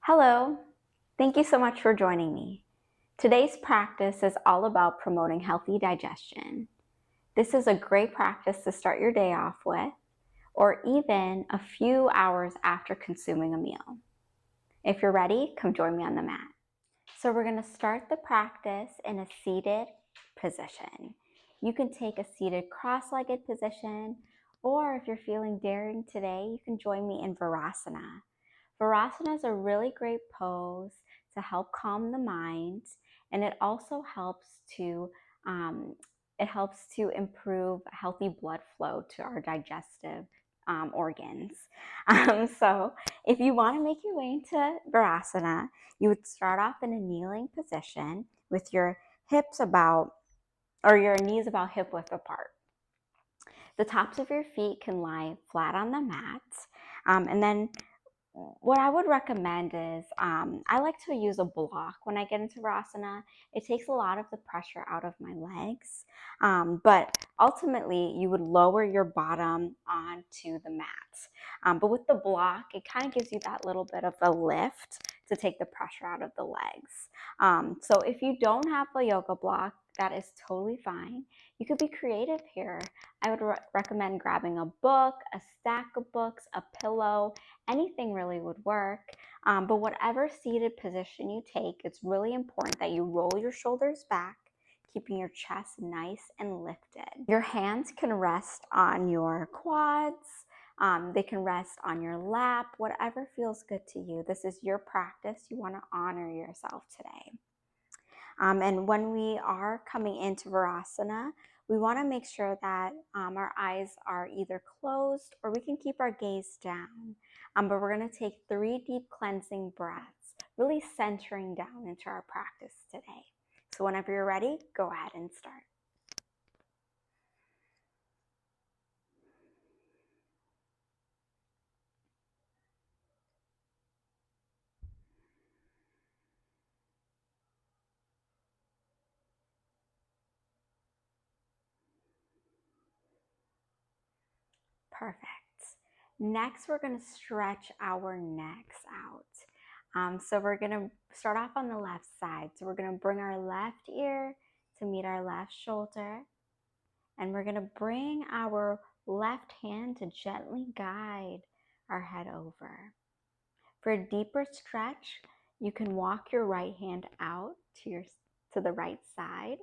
Hello, thank you so much for joining me. Today's practice is all about promoting healthy digestion. This is a great practice to start your day off with, or even a few hours after consuming a meal. If you're ready, come join me on the mat. So we're going to start the practice in a seated position. You can take a seated cross-legged position, or if you're feeling daring today, you can join me in Virasana. Virasana is a really great pose to help calm the mind, and it also helps to improve healthy blood flow to our digestive organs. So if you want to make your way into Virasana, you would start off in a kneeling position with your hips about, or your knees about hip width apart. The tops of your feet can lie flat on the mat, and then what I would recommend is I like to use a block when I get into Virasana. It takes a lot of the pressure out of my legs, but ultimately you would lower your bottom onto the mat. But with the block, it kind of gives you that little bit of a lift to take the pressure out of the legs. So if you don't have a yoga block, that is totally fine. You could be creative here. I would recommend grabbing a book, a stack of books, a pillow. Anything really would work, but whatever seated position you take, it's really important that you roll your shoulders back, keeping your chest nice and lifted. Your hands can rest on your quads, they can rest on your lap, whatever feels good to you. This is your practice. You want to honor yourself today. And when we are coming into Virasana, we want to make sure that our eyes are either closed or we can keep our gaze down. But we're going to take 3 deep cleansing breaths, really centering down into our practice today. So whenever you're ready, go ahead and start. Perfect. Next, we're going to stretch our necks out. So we're going to start off on the left side. So we're going to bring our left ear to meet our left shoulder. And we're going to bring our left hand to gently guide our head over. For a deeper stretch, you can walk your right hand out to the right side.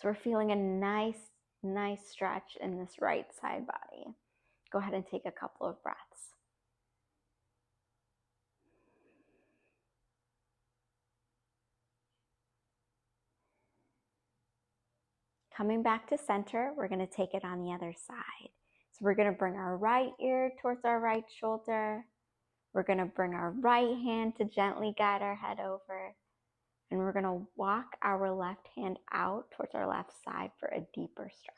So we're feeling a nice stretch in this right side body. Go ahead and take a couple of breaths. Coming back to center, we're going to take it on the other side. So we're going to bring our right ear towards our right shoulder. We're going to bring our right hand to gently guide our head over. And we're going to walk our left hand out towards our left side for a deeper stretch.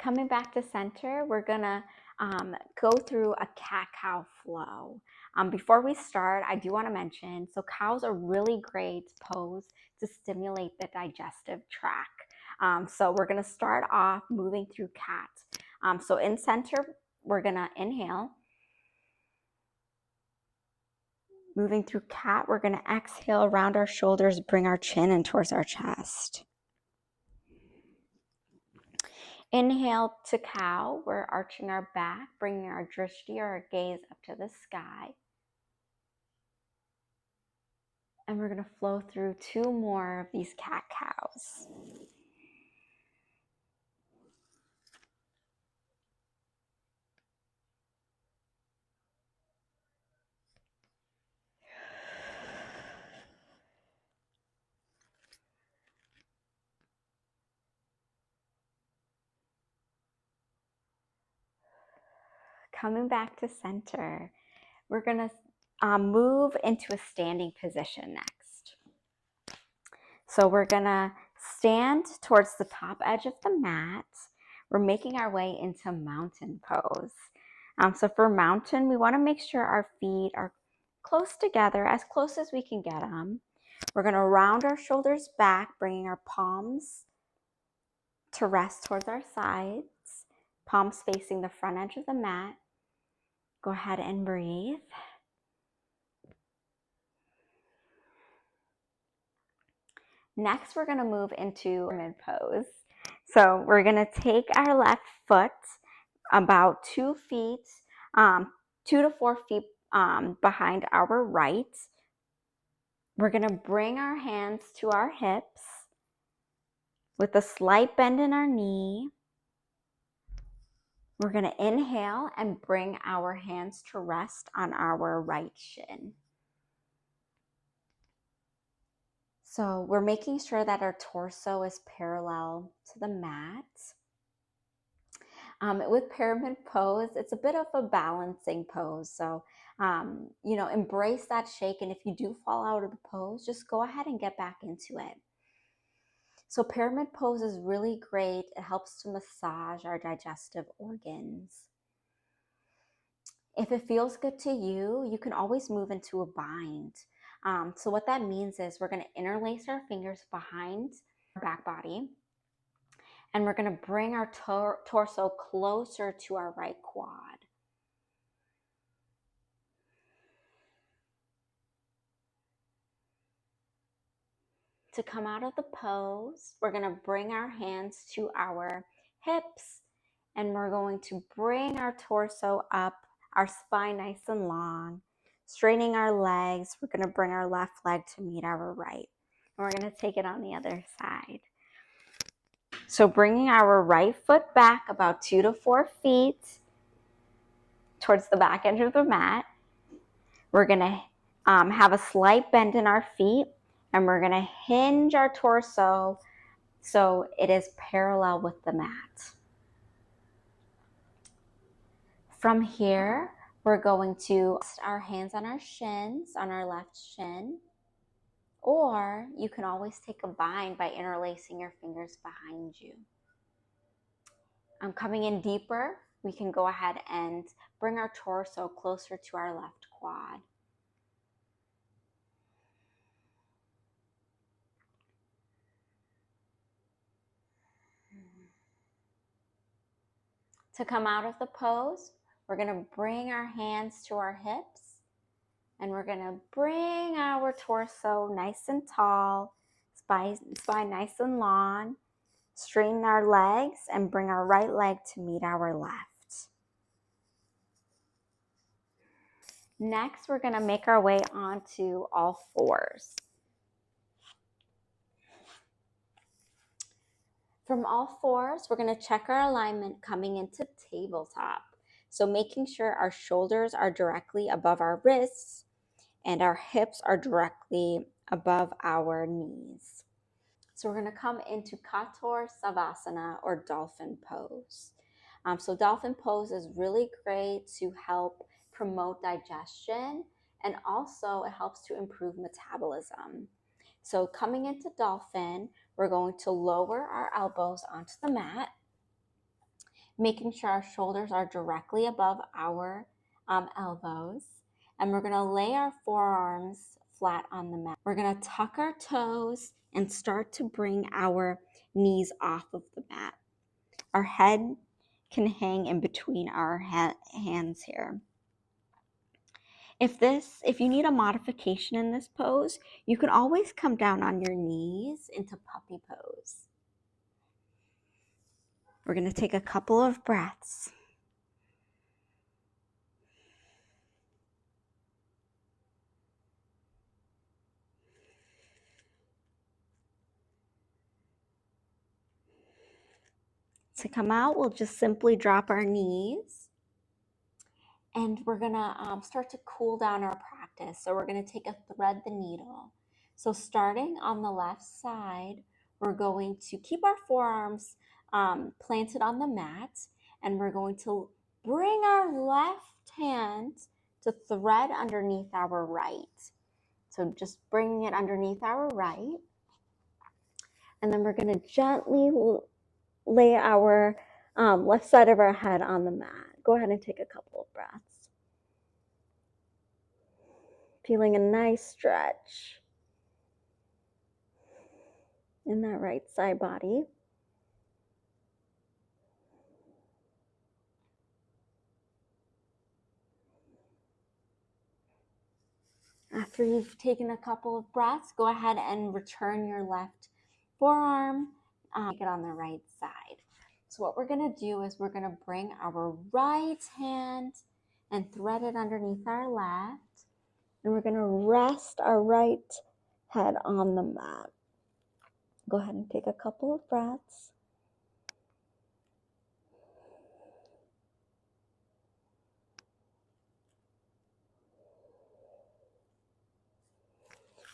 Coming back to center, we're going to go through a cat-cow flow. Before we start, I do want to mention, so cow's a really great pose to stimulate the digestive tract. So we're going to start off moving through cat. So in center, we're going to inhale. Moving through cat, we're going to exhale around our shoulders, bring our chin in towards our chest. Inhale to cow, we're arching our back, bringing our drishti or our gaze up to the sky. And we're going to flow through 2 more of these cat-cows. Coming back to center, we're going to move into a standing position next. So we're going to stand towards the top edge of the mat. We're making our way into mountain pose. So for mountain, we want to make sure our feet are close together, as close as we can get them. We're going to round our shoulders back, bringing our palms to rest towards our sides, palms facing the front edge of the mat. Go ahead and breathe. Next, we're going to move into pyramid pose. So we're going to take our left foot about 2 feet, 2 to 4 feet behind our right. We're going to bring our hands to our hips with a slight bend in our knee. We're going to inhale and bring our hands to rest on our right shin. So we're making sure that our torso is parallel to the mat. With pyramid pose, it's a bit of a balancing pose. So, embrace that shake. And if you do fall out of the pose, just go ahead and get back into it. So pyramid pose is really great. It helps to massage our digestive organs. If it feels good to you, you can always move into a bind. So what that means is we're going to interlace our fingers behind our back body, and we're going to bring our torso closer to our right quad. To come out of the pose, we're going to bring our hands to our hips, and we're going to bring our torso up, our spine nice and long, straightening our legs. We're going to bring our left leg to meet our right, and we're going to take it on the other side. So bringing our right foot back about 2 to 4 feet towards the back edge of the mat. We're going to have a slight bend in our feet, and we're going to hinge our torso so it is parallel with the mat. From here, we're going to rest our hands on our shins, on our left shin, or you can always take a bind by interlacing your fingers behind you. Coming in deeper, we can go ahead and bring our torso closer to our left quad. To come out of the pose, we're going to bring our hands to our hips, and we're going to bring our torso nice and tall, spine nice and long, straighten our legs, and bring our right leg to meet our left. Next, we're going to make our way onto all fours. From all fours, we're going to check our alignment coming into tabletop. So making sure our shoulders are directly above our wrists and our hips are directly above our knees. So we're going to come into Kator Savasana, or dolphin pose. So dolphin pose is really great to help promote digestion, and also it helps to improve metabolism. So coming into dolphin, we're going to lower our elbows onto the mat, making sure our shoulders are directly above our elbows, and we're going to lay our forearms flat on the mat. We're going to tuck our toes and start to bring our knees off of the mat. Our head can hang in between our hands here. If you need a modification in this pose, you can always come down on your knees into puppy pose. We're going to take a couple of breaths. To come out, we'll just simply drop our knees, and we're gonna start to cool down our practice. So we're gonna take a thread the needle. So starting on the left side, we're going to keep our forearms planted on the mat, and we're going to bring our left hand to thread underneath our right. So just bringing it underneath our right, and then we're gonna gently lay our left side of our head on the mat. Go ahead and take a couple of breaths. Feeling a nice stretch. in that right side body. After you've taken a couple of breaths, go ahead and return your left forearm, make it on the right side. So what we're going to do is we're going to bring our right hand and thread it underneath our left, and we're going to rest our right head on the mat. Go ahead and take a couple of breaths.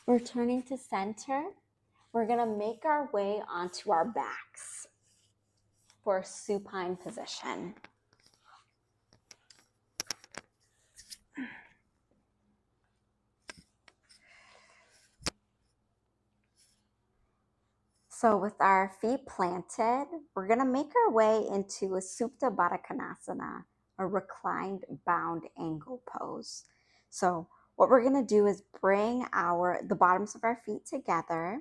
Returning to center, we're going to make our way onto our backs for a supine position. So with our feet planted, we're going to make our way into a Supta Baddha Konasana, a reclined bound angle pose. So what we're going to do is bring the bottoms of our feet together,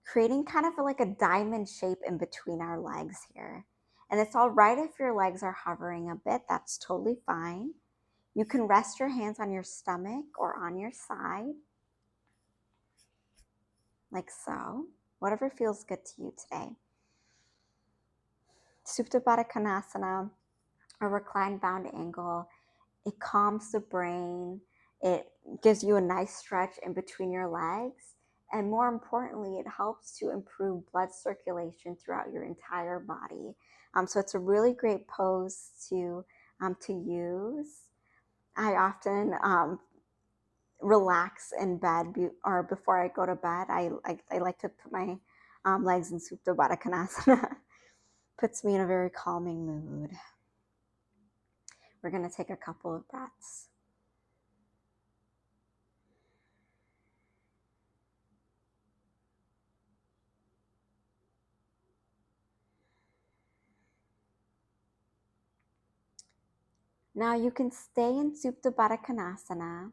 creating kind of like a diamond shape in between our legs here. And it's all right if your legs are hovering a bit, that's totally fine. You can rest your hands on your stomach or on your side, like so. Whatever feels good to you today. Supta Baddha Konasana, a reclined bound angle, it calms the brain, it gives you a nice stretch in between your legs, and more importantly, it helps to improve blood circulation throughout your entire body. So it's a really great pose to use. I often relax in bed or before I go to bed. I like to put my legs in Supta Baddha Konasana. Puts me in a very calming mood. We're going to take a couple of breaths. Now you can stay in Supta Baddha Konasana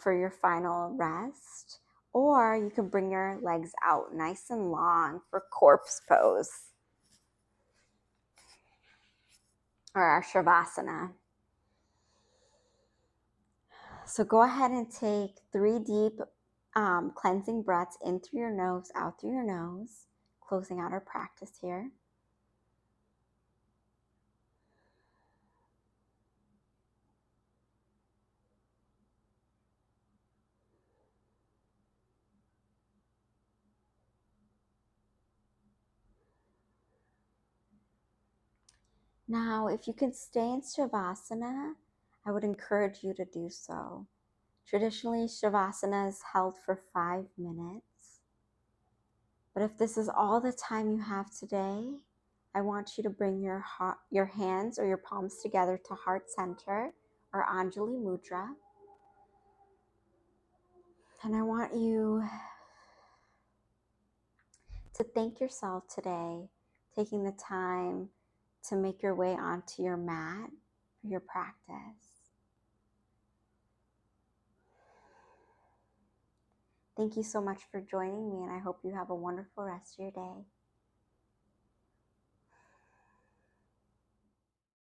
for your final rest, or you can bring your legs out nice and long for corpse pose or our Shavasana. So go ahead and take 3 deep cleansing breaths in through your nose, out through your nose, closing out our practice here. Now, if you can stay in Shavasana, I would encourage you to do so. Traditionally, Shavasana is held for 5 minutes. But if this is all the time you have today, I want you to bring your hands or your palms together to heart center or Anjali Mudra. And I want you to thank yourself today, taking the time to make your way onto your mat for your practice. Thank you so much for joining me, and I hope you have a wonderful rest of your day.